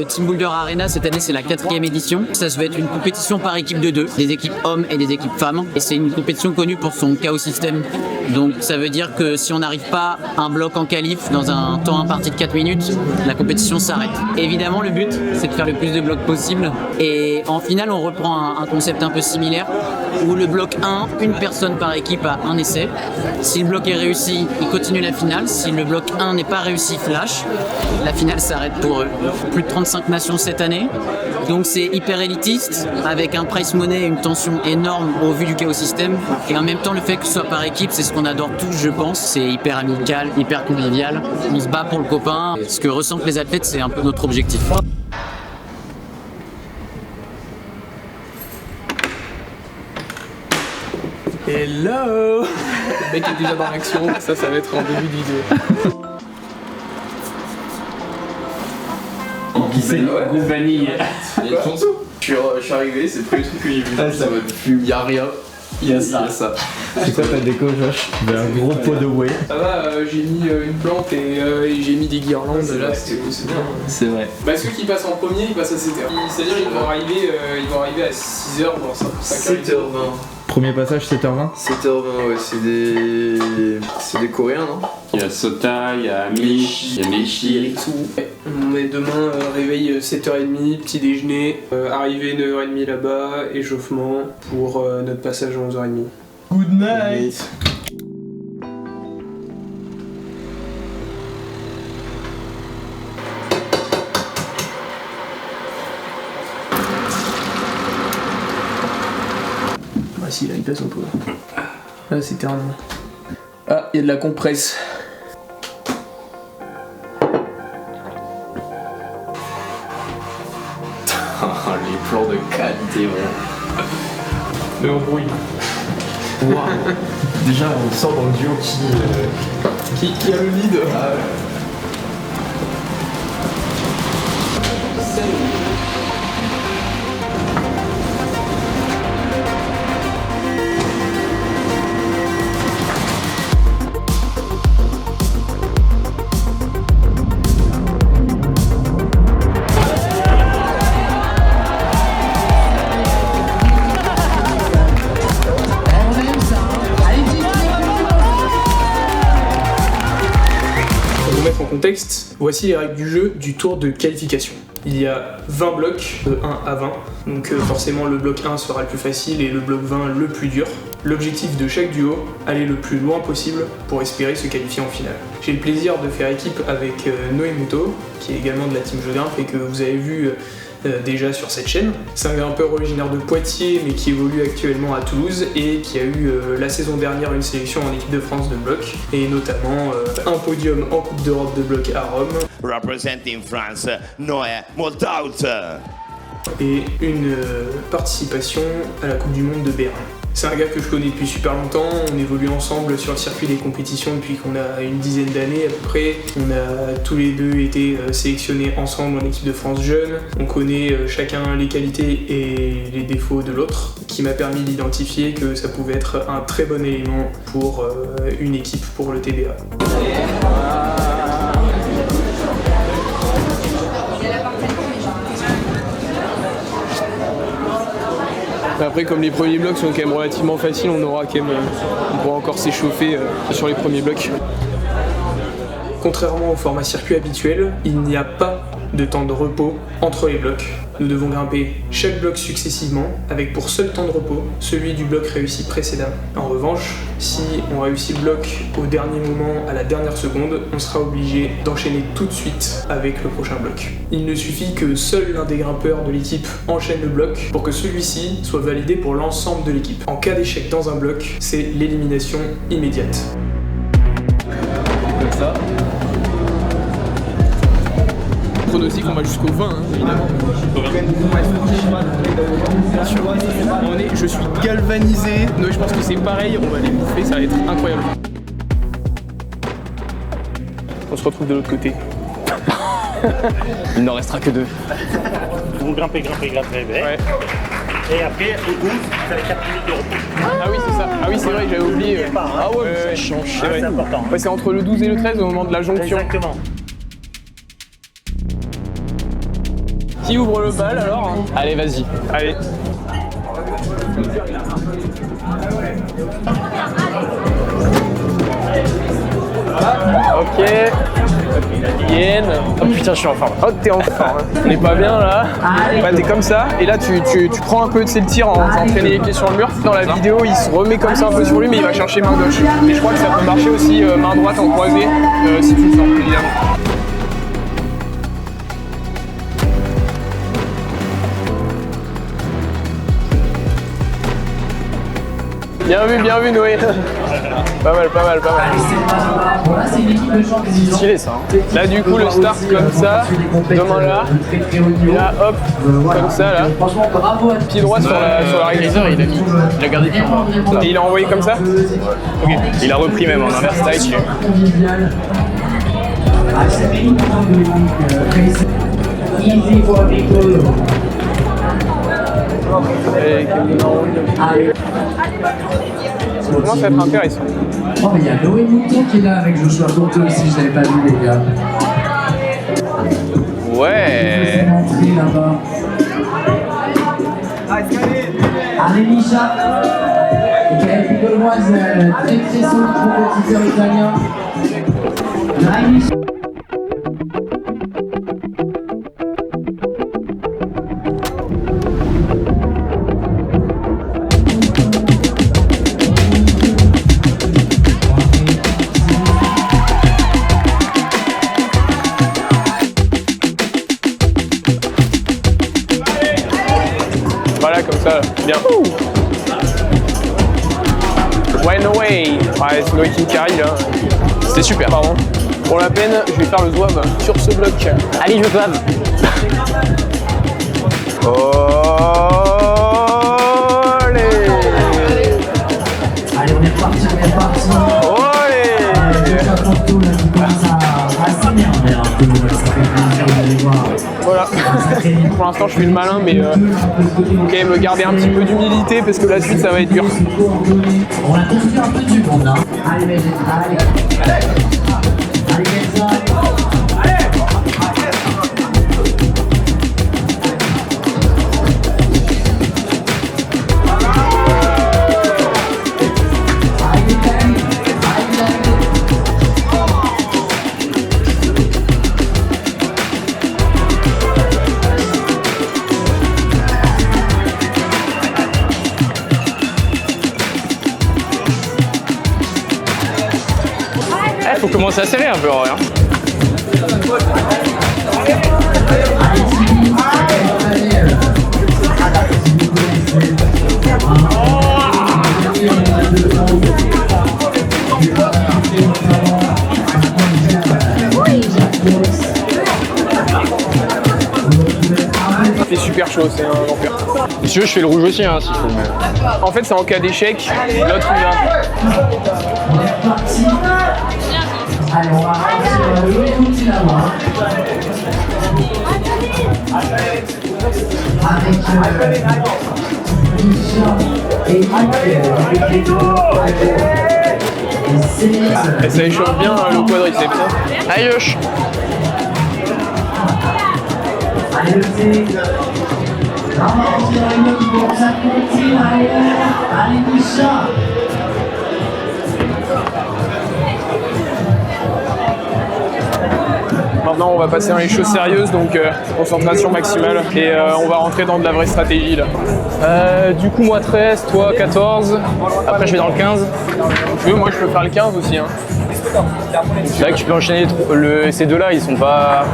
le Team Boulder Arena, cette année c'est la 4e édition. Ça va être une compétition par équipe de 2, des équipes hommes et des équipes femmes. Et c'est une compétition connue pour son chaos système. Donc ça veut dire que si on n'arrive pas un bloc en qualif dans un temps imparti de 4 minutes, la compétition s'arrête. Évidemment, le but c'est de faire le plus de blocs possible. Et en finale, on reprend un concept un peu similaire où le bloc 1, une personne par équipe a un essai. Si le bloc est réussi, il continue la finale. Si le bloc 1 n'est pas réussi, flash. La finale s'arrête pour eux. Plus de 35 nations cette année. Donc c'est hyper élitiste, avec un price money et une tension énorme au vu du chaos système. Et en même temps, le fait que ce soit par équipe, c'est ce qu'on adore tous, je pense. C'est hyper amical, hyper convivial. On se bat pour le copain. Ce que ressentent les athlètes, c'est un peu notre objectif. Hello. Le mec est déjà dans l'action, ça va être en début de vidéo. Goût vanille. Il y a ton dessous. Je suis arrivé, c'est le premier truc que j'ai vu. Ça va de fume. Y'a rien. Y'a ça. C'est quoi ta déco, Josh? Un gros pot de whey. Ça va, j'ai mis une plante et j'ai mis des guirlandes. Là, c'est bien. C'est vrai. Bah, ceux qui passent en premier, ils passent à 7h. C'est-à-dire qu'ils vont arriver à 6h ou 5h. 7h20. Premier passage, 7h20. 7h20, ouais, c'est des Coréens, non? Il y a Sota, il y a Ami, il y a Meishi. On est demain, réveil 7h30, petit déjeuner, arrivée 9h30 là-bas, échauffement pour notre passage à 11h30. Good night. Ah si, là il passe un peu. Là c'est terminé. Ah, il y a de la compresse. Les plans de qualité, Le embrouille. wow. Déjà, on sort dans le duo Qui a le lead? Contexte, voici les règles du jeu du tour de qualification. Il y a 20 blocs de 1 à 20, donc forcément le bloc 1 sera le plus facile et le bloc 20 le plus dur. L'objectif de chaque duo, aller le plus loin possible pour espérer se qualifier en finale. J'ai le plaisir de faire équipe avec Noé Muto, qui est également de la team Jeu Grimpe et que vous avez vu déjà sur cette chaîne. C'est un grimpeur originaire de Poitiers mais qui évolue actuellement à Toulouse et qui a eu la saison dernière une sélection en équipe de France de bloc et notamment un podium en Coupe d'Europe de bloc à Rome. Representing France, Noé Moltaut. Et une participation à la Coupe du Monde de Berlin. C'est un gars que je connais depuis super longtemps, on évolue ensemble sur le circuit des compétitions depuis qu'on a une dizaine d'années à peu près. On a tous les deux été sélectionnés ensemble en équipe de France jeune. On connaît chacun les qualités et les défauts de l'autre, qui m'a permis d'identifier que ça pouvait être un très bon élément pour une équipe pour le TBA. Après, comme les premiers blocs sont quand même relativement faciles, on pourra encore s'échauffer sur les premiers blocs. Contrairement au format circuit habituel, il n'y a pas de temps de repos entre les blocs. Nous devons grimper chaque bloc successivement, avec pour seul temps de repos celui du bloc réussi précédemment. En revanche, si on réussit le bloc au dernier moment, à la dernière seconde, on sera obligé d'enchaîner tout de suite avec le prochain bloc. Il ne suffit que seul l'un des grimpeurs de l'équipe enchaîne le bloc pour que celui-ci soit validé pour l'ensemble de l'équipe. En cas d'échec dans un bloc, c'est l'élimination immédiate. Comme ça. Pronostic, on va jusqu'au 20, hein, évidemment. Bien sûr. Je suis galvanisé. Je pense que c'est pareil, on va les bouffer, ça va être incroyable. On se retrouve de l'autre côté. Il n'en restera que 2. Vous grimpez. Ouais. Et après, au 12, vous avez 4 minutes de repos. Ah oui, c'est ça. Ah oui, c'est vrai, j'avais oublié. Ah ouais, ça change. C'est important. Ouais, c'est entre le 12 et le 13 au moment de la jonction. Exactement. Qui ouvre le bal alors? Allez, vas-y. Allez. Ok. Yen. Oh putain, je suis en forme. Oh, t'es en forme. On est pas bien là. Ouais, t'es comme ça. Et là, tu prends un peu de le tir en entraînant les pieds sur le mur. Dans la vidéo, il se remet comme ça un peu sur lui, mais il va chercher main gauche. Mais je crois que ça peut marcher aussi main droite en croisée si tu le sens, évidemment. Bien vu Noé. Pas mal. Bon là c'est une équipe de champions. C'est stylé ça. Hein. Là du coup le start comme ça, deux mains là, et là hop, comme ça là. Franchement bravo à pied droit sur la réglateur, il a gardé pied droit. Et il a envoyé comme ça. Ok. Il a repris même en inverse taille. Easy for Nicolo. Ça commence à être intéressant. Oh mais il y a Noé Mouton qui est là avec Joshua Porto aussi, je l'avais pas vu les gars. Ouais. Là-bas. Allez Misha. Et Kevin Gauloise, très solide compétiteur italien. Allez Misha. Voilà, comme ça, bien. Ouais, no way. Ouais, c'est Noé qui carry là. C'était super, pardon. Pour la peine, je vais faire le zouave sur ce bloc. Allez, je zouave. Olé. Allez, on est reparti. Olé. Joshua Porto là qui commence à s'énerver un peu. Ça fait plaisir, vous allez voir. Voilà. Pour l'instant, je fais le malin, mais ok, me garder un petit peu d'humilité parce que la suite, ça va être dur. On a construit un peu du monde, hein. Allez, Benjamin, allez. Allez, Benjamin. Faut commencer à serrer un peu, Aurélien. C'est super chaud, c'est un enfer. Si tu veux, je fais le rouge aussi, hein, s'il faut. Mais... En fait, c'est en cas d'échec, l'autre il va. Allez, on va ramasser le outil là-bas. Avec Misha et Michael. Et ça échauffe bien le quadriceps. Allez, Yosh. Allez, le thé. On va retirer une autre pour ça continue. Allez, Misha. Maintenant, on va passer dans les choses sérieuses, donc concentration maximale. Et on va rentrer dans de la vraie stratégie là. Du coup, moi 13, toi 14. Après, je vais dans le 15. Tu veux, moi je peux faire le 15 aussi. Hein. C'est vrai que tu peux enchaîner ces deux-là, ils sont pas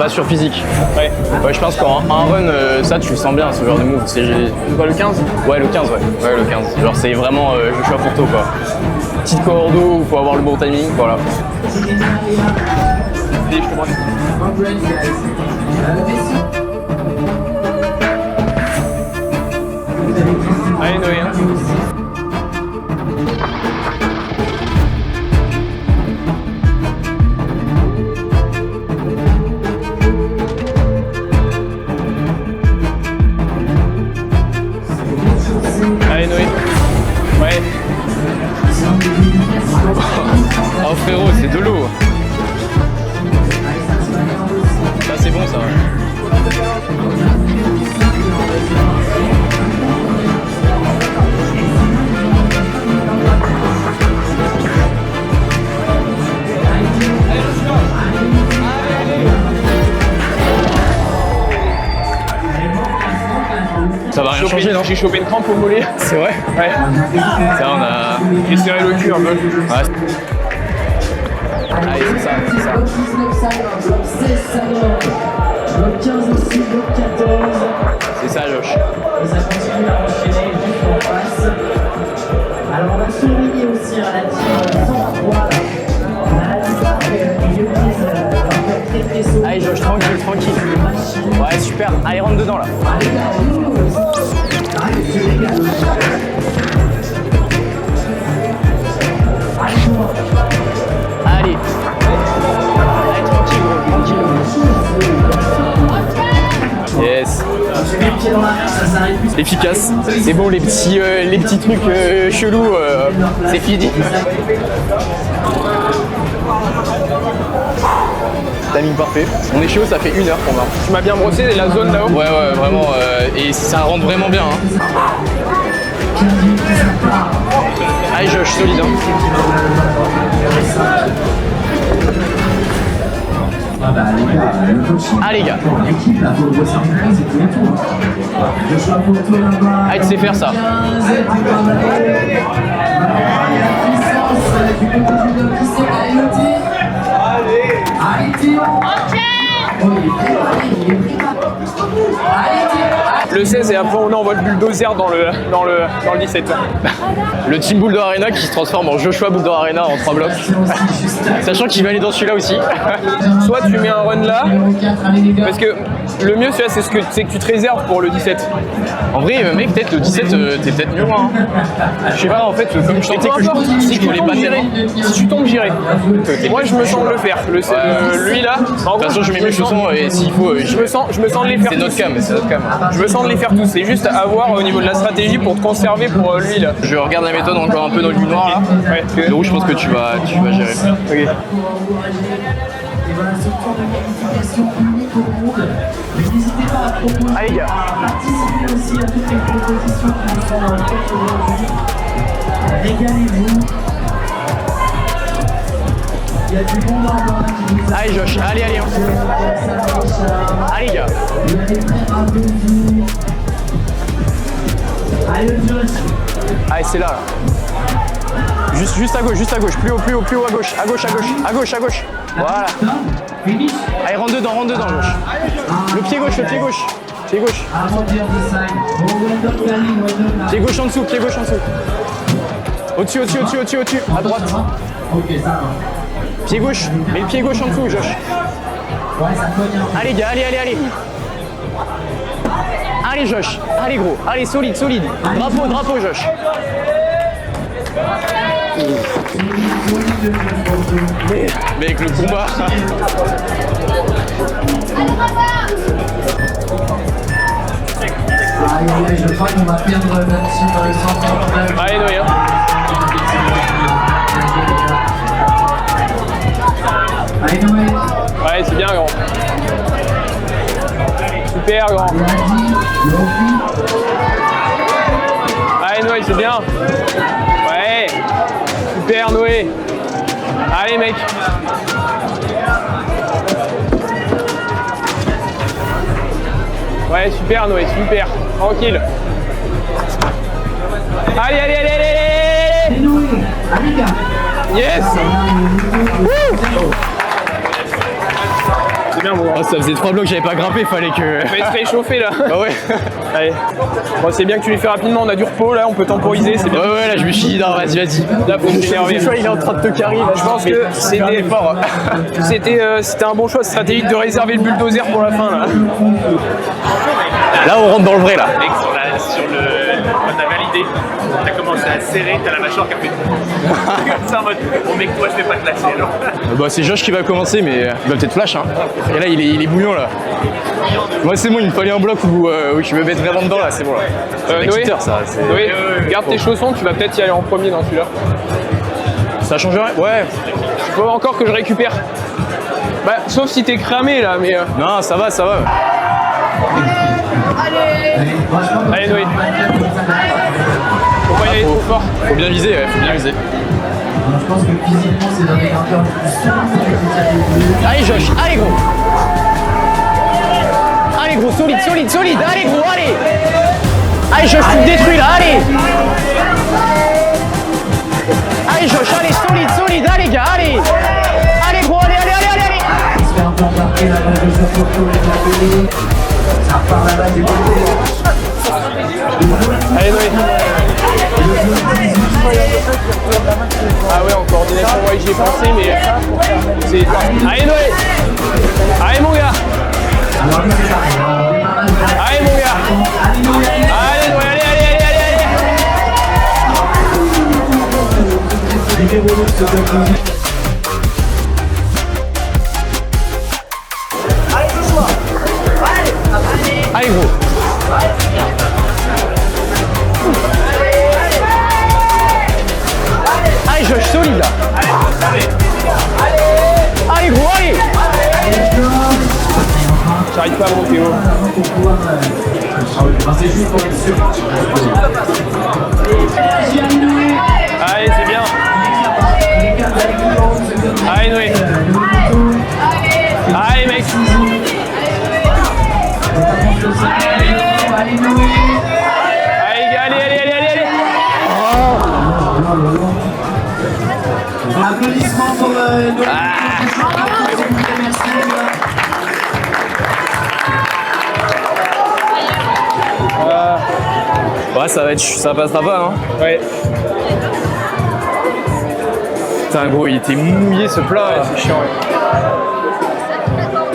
sur physique. Ouais, je pense qu'en un run, ça tu le sens bien, ce genre de move. C'est pas le 15 ? Ouais, le 15, ouais, le 15. Genre, c'est vraiment je suis à Porto quoi. Petite cordeau, il faut avoir le bon timing, voilà. Et je commence. Allez, Noé. Hein. Allez, Noé. Ouais. Oh frérot, c'est de l'eau. Ça c'est bon ça. Ouais. changé, non? J'ai chopé une crampe au mollet. C'est vrai? Ouais. Ça, on a. J'ai serré le cul un peu. Ouais. Allez, c'est ça, c'est ça. Bloc 19 Sagan, bloc 16 Sagan, bloc 15 aussi, bloc 14. C'est ça, Josh. Et ça continue à enchaîner juste en face. Alors on va surveiller aussi la team 103. On a la plupart des vieux prises très très sauts. Allez, Josh, tranquille, tranquille. Ouais, super. Allez, rentre dedans là. Allez, tu régales. Allez, Allez. Allez, tranquille, gros, tranquille. Yes. je mets le pied dans la mer, ça s'arrête plus. Efficace. C'est bon, les petits trucs chelous, c'est fini. Timing parfait. On est chaud, ça fait 1 heure qu'on va. Tu m'as bien brossé la zone là-haut? Ouais, ouais, vraiment. Et ça rentre vraiment bien. Hein. Allez, Josh, solide. Hein. Ah les gars. L'équipe là, faut le bosser en crise et tous les tours. Joshua Porto là-bas. Ah, tu sais faire ça. 15, c'est pas mal. La puissance du côté de Christophe Ayotti. Allez Théo. Oh, il est préparé, il est préparé. Allez Théo. Le 16 et après on envoie le bulldozer dans le 17. Le team Boulder Arena qui se transforme en Joshua Boulder Arena en 3 blocs. Sachant qu'il va aller dans celui-là aussi. Soit tu mets un run là, parce que le mieux c'est que tu te réserves pour le 17. En vrai mec, peut-être le 17 t'es peut-être mieux loin. Hein. Je sais pas en fait, comme je t'étais que je dis qu'il faut les battre. Si tu tombes j'irai. Moi je me sens de le faire. Lui là, de toute façon je mets mes chaussons et s'il faut. Je me sens de les faire. C'est notre cam, c'est notre cam. Je me sens de les faire tous, c'est juste à voir au niveau de la stratégie pour te conserver pour lui là. Je regarde la méthode encore un peu dans le noir là. Ouais. Le rouge je pense que tu vas gérer. Ok. Et voilà ce tour de qualification unique au monde. Mais n'hésitez pas à proposer, Allez, gars. à participer aussi à toutes les propositions qui nous sont faites aujourd'hui. Régalez-vous. Il y a du bon moment qui vous a... Allez Josh, allez. Allez gars. Vous allez très rapidement. Allez Josh. Allez c'est là. Juste à gauche, plus haut, à gauche. Voilà. Allez, rentre dedans, Josh. Le pied gauche. Avant de dire design. Bon, well done, Kali, well done. Pied gauche en dessous. Au-dessus, à droite. Ok, ça va. Pied gauche, mets le pied gauche en dessous, Josh. Ouais, ça cogne un peu. Allez gars, allez. Allez Josh, allez gros, allez solide. Drapeau Josh. Mec, le combat. Aïe, je crois qu'on va perdre notre team dans le centre. Allez Noé. Hein. Allez Noé. Ouais, c'est bien grand. Super grand. Allez Noé, c'est bien. Ouais. Super Noé. Allez mec. Ouais, super Noé, super. Tranquille. Allez. Allez Noé. Allez gars. Yes. C'est bien bon. Oh, ça faisait 3 blocs que j'avais pas grimpé, fallait que... Je vais se réchauffer là. Ah ouais. Allez. Bon, c'est bien que tu les fais rapidement, on a du repos là, on peut temporiser, c'est bien. Ouais, là je me suis dit, non, vas-y. Là, faut m'énerver. Le choix, il est en train de te carrer. Je pense que c'était un bon choix stratégique de réserver le bulldozer pour la fin là. Là, on rentre dans le vrai là. Mec, quand t'as validé, t'as commencé à serrer, t'as la mâchoire qui a fait comme ça en mode bon mec, toi je vais pas te lâcher alors. Bah, c'est Josh qui va commencer, mais il va peut-être flash. Hein. Et là, il est bouillant là. Moi, c'est bon, il me fallait un bloc où je me mets vraiment dedans là, c'est bon là. Noé, ça, Noé, garde tes chaussons, tu vas peut-être y aller en premier dans celui-là. Ça changerait? Ouais. Il faut encore que je récupère. Bah, sauf si t'es cramé là, mais. Non, ça va. Allez Noé. Faut pas y aller trop fort. Faut bien viser, ouais, faut bien viser. Je pense que physiquement, c'est dans des grimpeurs plus. Allez Josh, allez gros. Allez gros, solide, allez gros, allez. Allez Josh, tu me détruis là, allez. Allez Josh, allez, solide, allez gars, allez. Allez gros, allez. Allez Noé. Ah ouais, en coordination, ouais, j'y ai pensé, mais c'est... Allez Noé. Allez mon gars. Allez mon gars. Allez Noé, allez. Allez gros. Allez Josh, solide là. Allez gros, allez. J'arrive pas à monter haut. Allez, c'est bien. Allez Noé. Allez mec. Allez gars, allez. Applaudissements pour Noé. Ouais, ça passera pas, non? Ouais. Putain, gros, il était mouillé ce plat, ouais, c'est chiant. Ouais.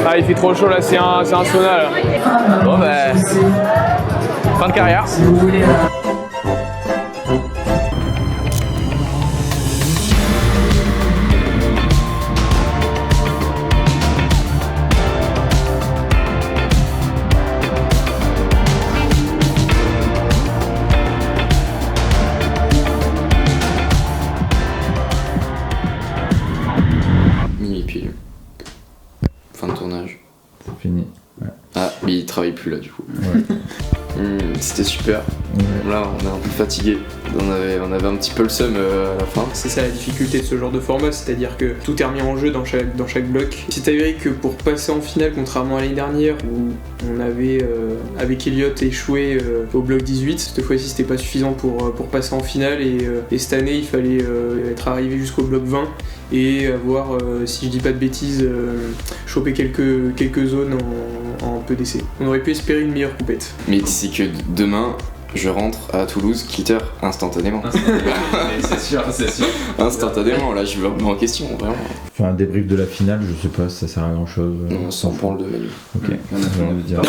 Ah, il fait trop chaud là, c'est un sauna là. Bon, bah. Fin de carrière. Fini. Ouais. Ah, mais il travaille plus là du coup. Ouais. C'était super. Ouais. Là, on est un peu fatigué. On avait un petit peu le seum à la fin. C'est ça la difficulté de ce genre de format, c'est-à-dire que tout est remis en jeu dans chaque bloc. C'est avéré que pour passer en finale, contrairement à l'année dernière où on avait avec Elliot échoué au bloc 18, cette fois-ci c'était pas suffisant pour passer en finale et cette année il fallait être arrivé jusqu'au bloc 20 et avoir, si je dis pas de bêtises, choper quelques zones en peu d'essais. On aurait pu espérer une meilleure compète. Mais c'est que demain, je rentre à Toulouse, quitter instantanément. C'est sûr. Instantanément, là je me remets en question, vraiment. Enfin, un débrief de la finale, je sais pas si ça sert à grand chose. Non, sans prendre de Manu. Ok, j'ai envie de dire.